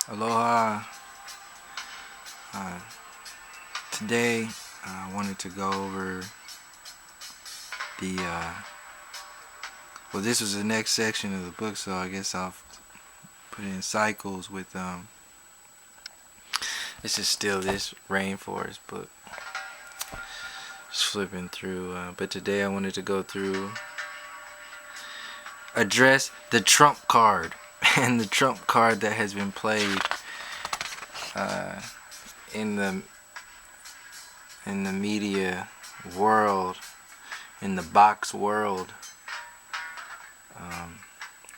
Aloha. Uh, Today, I wanted to go over the. Well, this was the next section of the book, so I guess I'll put it in cycles with. This is still this rainforest book. Just flipping through. But today I wanted to go through. Address the trump card. And the trump card that has been played uh, in the media world, in the box world,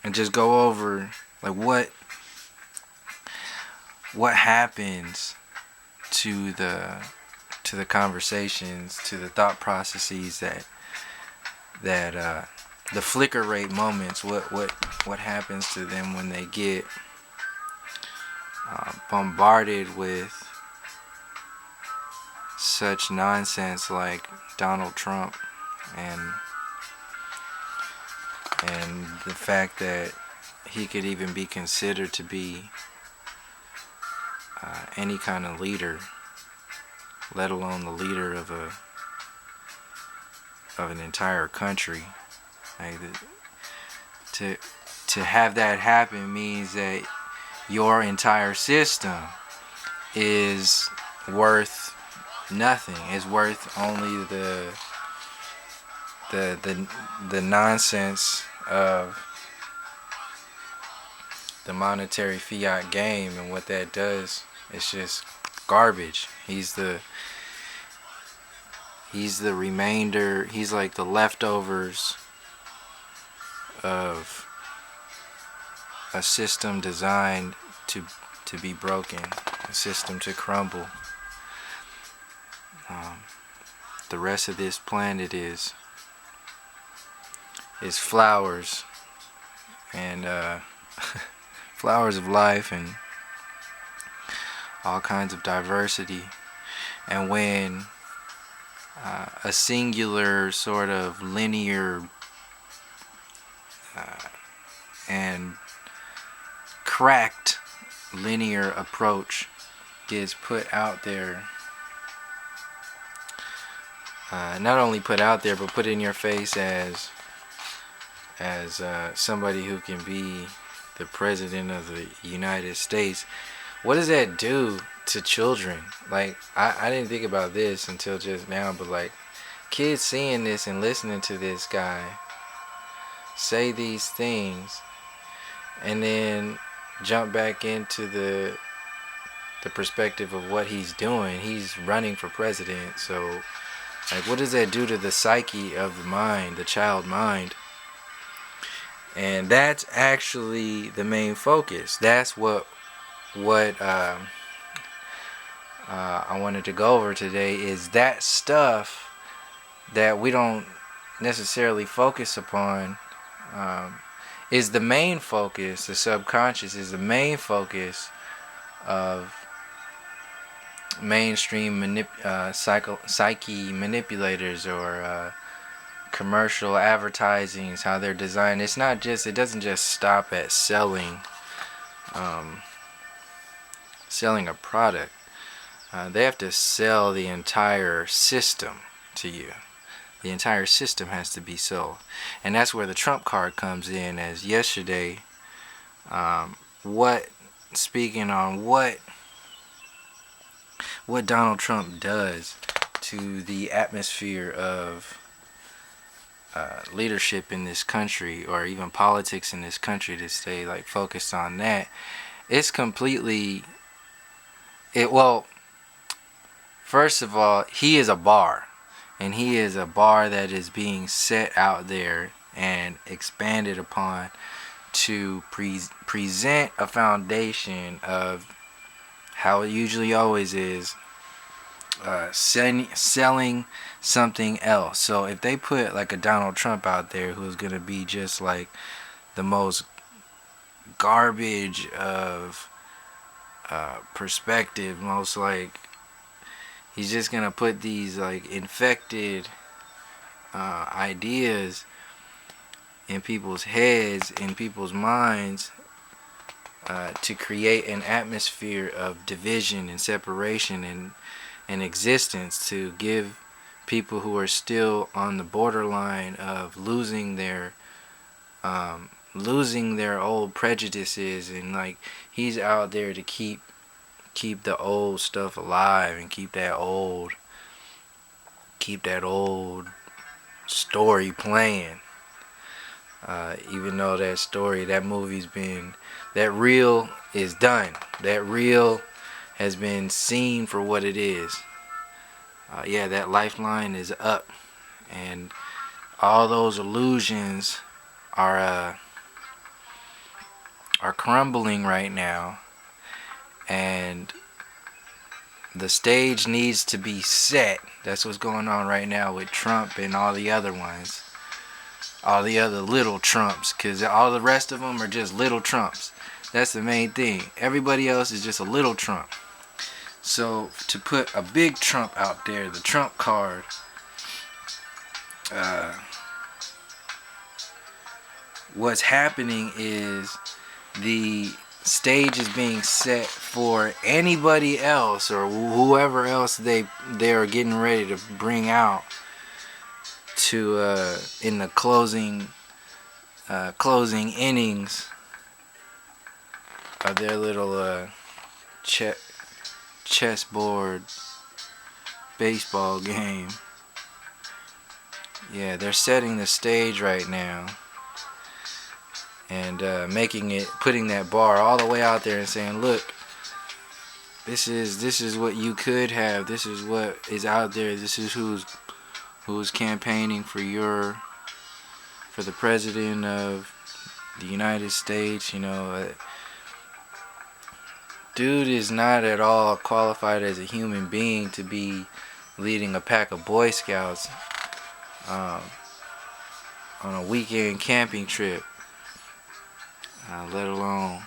and just go over like what happens to the conversations, to the thought processes that the flicker rate moments, what happens to them when they get bombarded with such nonsense like Donald Trump and the fact that he could even be considered to be any kind of leader, let alone the leader of an entire country. Like to have that happen means that your entire system is worth nothing. It's worth only the nonsense of the monetary fiat game, and what that does is just garbage. He's the remainder. He's like the leftovers of a system designed to be broken, a system to crumble. The rest of this planet is flowers and flowers of life and all kinds of diversity. And when a singular sort of linear and cracked linear approach gets put out there, not only put out there but put in your face as somebody who can be the president of the United States, what does that do to children? Like, I didn't think about this until just now, but like kids seeing this and listening to this guy say these things and then jump back into the perspective of what he's doing. He's running for president, so like what does that do to the psyche of the mind, the child mind? And that's actually the main focus. That's what I wanted to go over today, is that stuff that we don't necessarily focus upon, is the main focus. The subconscious is the main focus of mainstream psyche manipulators, or commercial advertisings, how they're designed. It doesn't just stop at selling a product. They have to sell the entire system to you. The entire system has to be sold, and that's where the Trump card comes in. As yesterday, speaking on what Donald Trump does to the atmosphere of leadership in this country, or even politics in this country, to stay like focused on that. It's completely well, first of all, he is a bar, and he is a bar that is being set out there and expanded upon to present a foundation of how it usually always is, selling something else. So if they put like a Donald Trump out there who's gonna be just like the most garbage of perspective, most like he's just gonna put these like infected ideas in people's heads, in people's minds, to create an atmosphere of division and separation and existence, to give people who are still on the borderline of losing their old prejudices, and like he's out there to keep the old stuff alive and keep that old story playing. Even though that movie's been, that reel is done. That reel has been seen for what it is. Yeah, that lifeline is up, and all those illusions are crumbling right now, and the stage needs to be set. That's what's going on right now with Trump and all the other ones. All the other little Trumps. Because all the rest of them are just little Trumps. That's the main thing. Everybody else is just a little Trump. So to put a big Trump out there, the Trump card, what's happening is the stage is being set for anybody else or whoever else they are getting ready to bring out to in the closing innings of their little chessboard baseball game. Yeah, they're setting the stage right now, and putting that bar all the way out there and saying, look, this is what you could have. This is what is out there. This is who's campaigning for the president of the United States. Dude is not at all qualified as a human being to be leading a pack of Boy Scouts on a weekend camping trip, let alone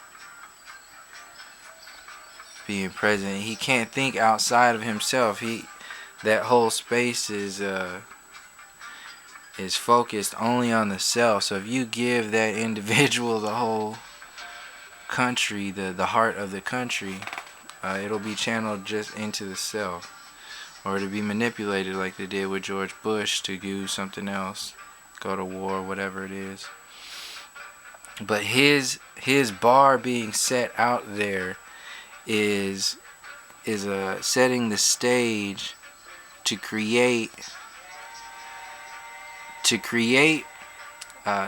being president. He can't think outside of himself. That whole space is focused only on the self. So if you give that individual the whole country, the heart of the country, it'll be channeled just into the self, or it'll be manipulated like they did with George Bush to do something else, go to war, whatever it is. But his bar being set out there is setting the stage to create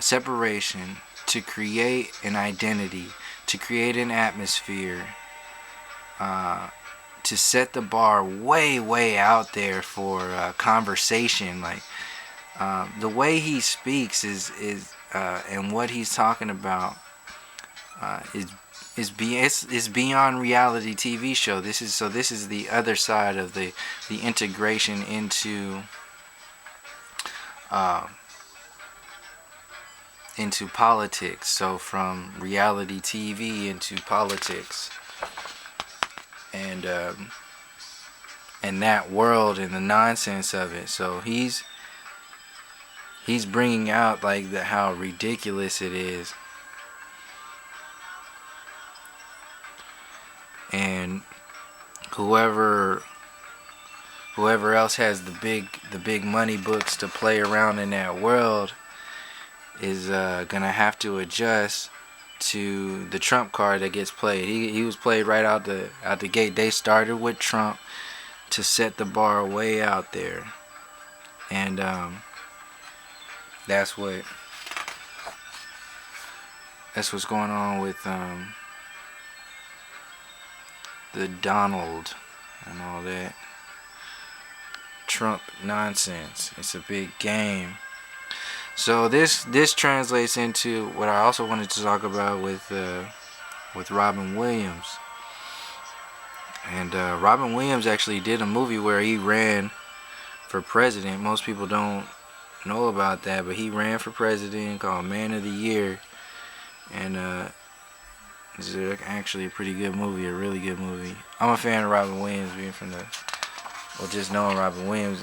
separation, to create an identity, to create an atmosphere, to set the bar way out there for conversation. Like the way he speaks is and what he's talking about is beyond reality TV show. This is the other side of the integration into politics. So from reality TV into politics, and that world and the nonsense of it. So he's bringing out like how ridiculous it is, and whoever else has the big money books to play around in that world is gonna have to adjust to the Trump card that gets played. He was played right out the gate. They started with Trump to set the bar way out there, and that's what's going on with the Donald and all that Trump nonsense. It's a big game. So this translates into what I also wanted to talk about with Robin Williams. And Robin Williams actually did a movie where he ran for president. Most people don't know about that, but he ran for president, called Man of the Year. And it's actually a pretty good movie, a really good movie. I'm a fan of Robin Williams, just knowing Robin Williams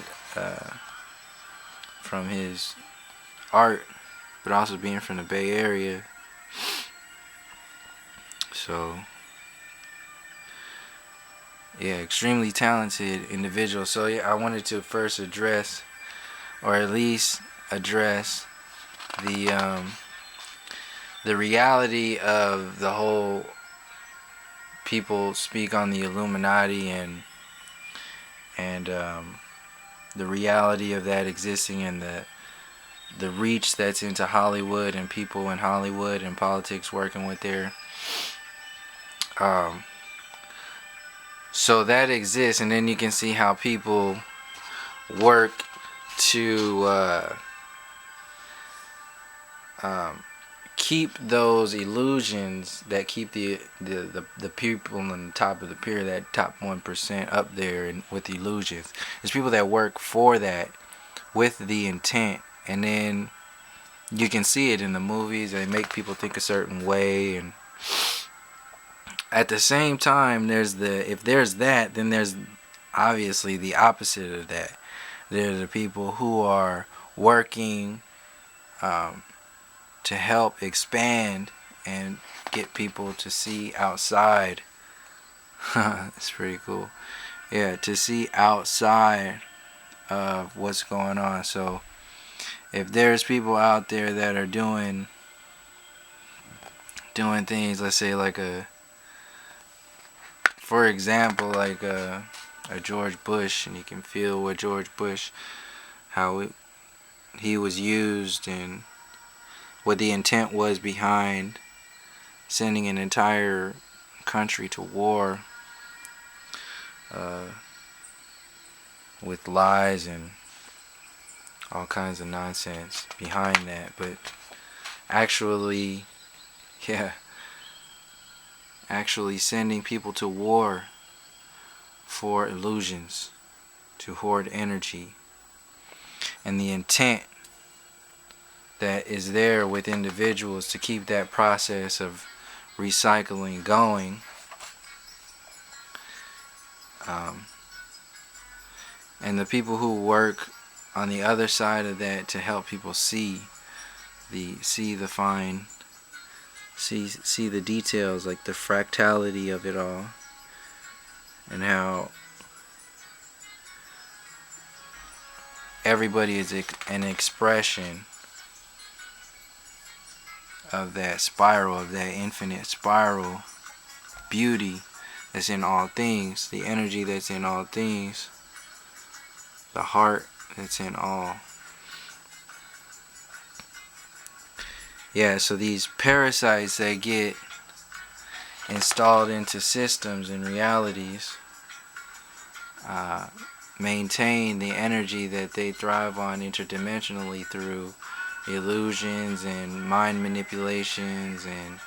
from his art, but also being from the Bay Area. So yeah, extremely talented individual. So yeah, I wanted to first address, or at least address, the reality of the whole people speak on the Illuminati, and the reality of that existing, and the reach that's into Hollywood and people in Hollywood and politics working with their um, so that exists, and then you can see how people work to um, keep those illusions that keep the people on the top of the pyramid, that top 1% up there, and with illusions. There's people that work for that with the intent, and then you can see it in the movies. They make people think a certain way, and at the same time, if there's that, then there's obviously the opposite of that. There are the people who are working um, to help expand and get people to see outside. It's pretty cool. Yeah, to see outside of what's going on. So if there's people out there that are doing things, let's say like for example, like a George Bush, and you can feel what George Bush, how he was used, and what the intent was behind sending an entire country to war uh, with lies and all kinds of nonsense behind that. But actually, yeah, actually sending people to war for illusions, to hoard energy, and the intent that is there with individuals to keep that process of recycling going. And the people who work on the other side of that to help people see the details, like the fractality of it all, and how everybody is an expression of that spiral, of that infinite spiral beauty that's in all things, the energy that's in all things, the heart that's in all. Yeah, so these parasites that get installed into systems and realities maintain the energy that they thrive on interdimensionally through illusions and mind manipulations and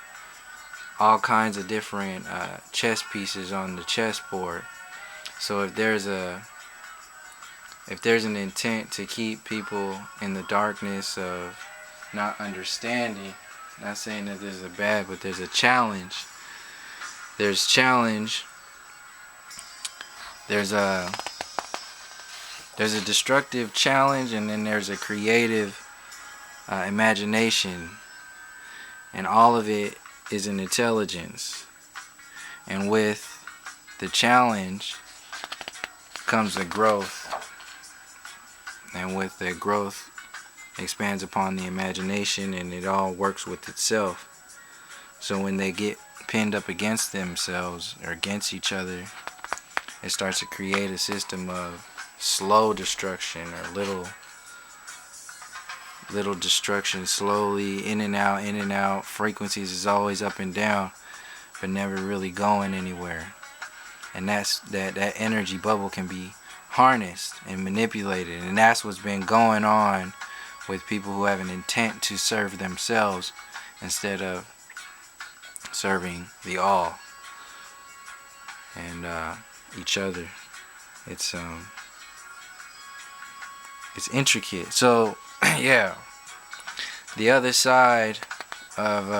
all kinds of different chess pieces on the chessboard. So if there's an intent to keep people in the darkness of not understanding, not saying that there's a bad, but there's a challenge. There's challenge. There's a destructive challenge, and then there's a creative imagination, and all of it is an intelligence. And with the challenge comes the growth, and with the growth expands upon the imagination, and it all works with itself. So when they get pinned up against themselves or against each other, it starts to create a system of slow destruction, or little destruction, slowly in and out. Frequencies is always up and down, but never really going anywhere. And that energy bubble can be harnessed and manipulated, and that's what's been going on with people who have an intent to serve themselves instead of serving the all and each other. It's intricate. So yeah, the other side of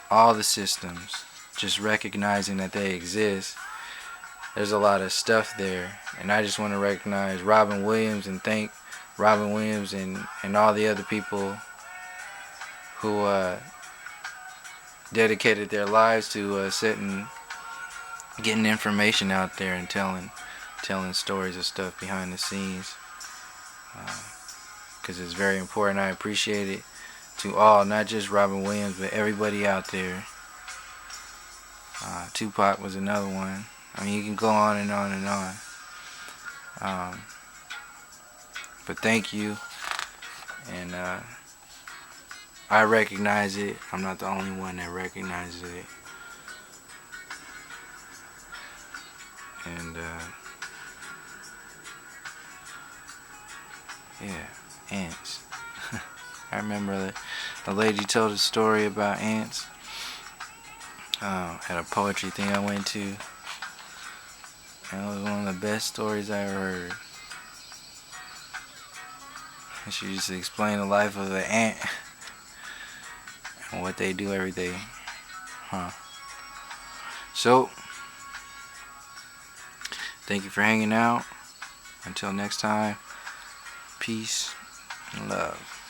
all the systems, just recognizing that they exist, there's a lot of stuff there, and I just want to recognize Robin Williams and thank Robin Williams and all the other people who dedicated their lives to getting information out there and telling stories of stuff behind the scenes. Because it's very important. I appreciate it to all, not just Robin Williams, but everybody out there. Tupac was another one. I mean, you can go on and on and on. But thank you, and I recognize it. I'm not the only one that recognizes it. And yeah, ants. I remember the lady told a story about ants at a poetry thing I went to. And it was one of the best stories I ever heard. She used to explain the life of an ant and what they do every day. So, thank you for hanging out. Until next time, peace and love.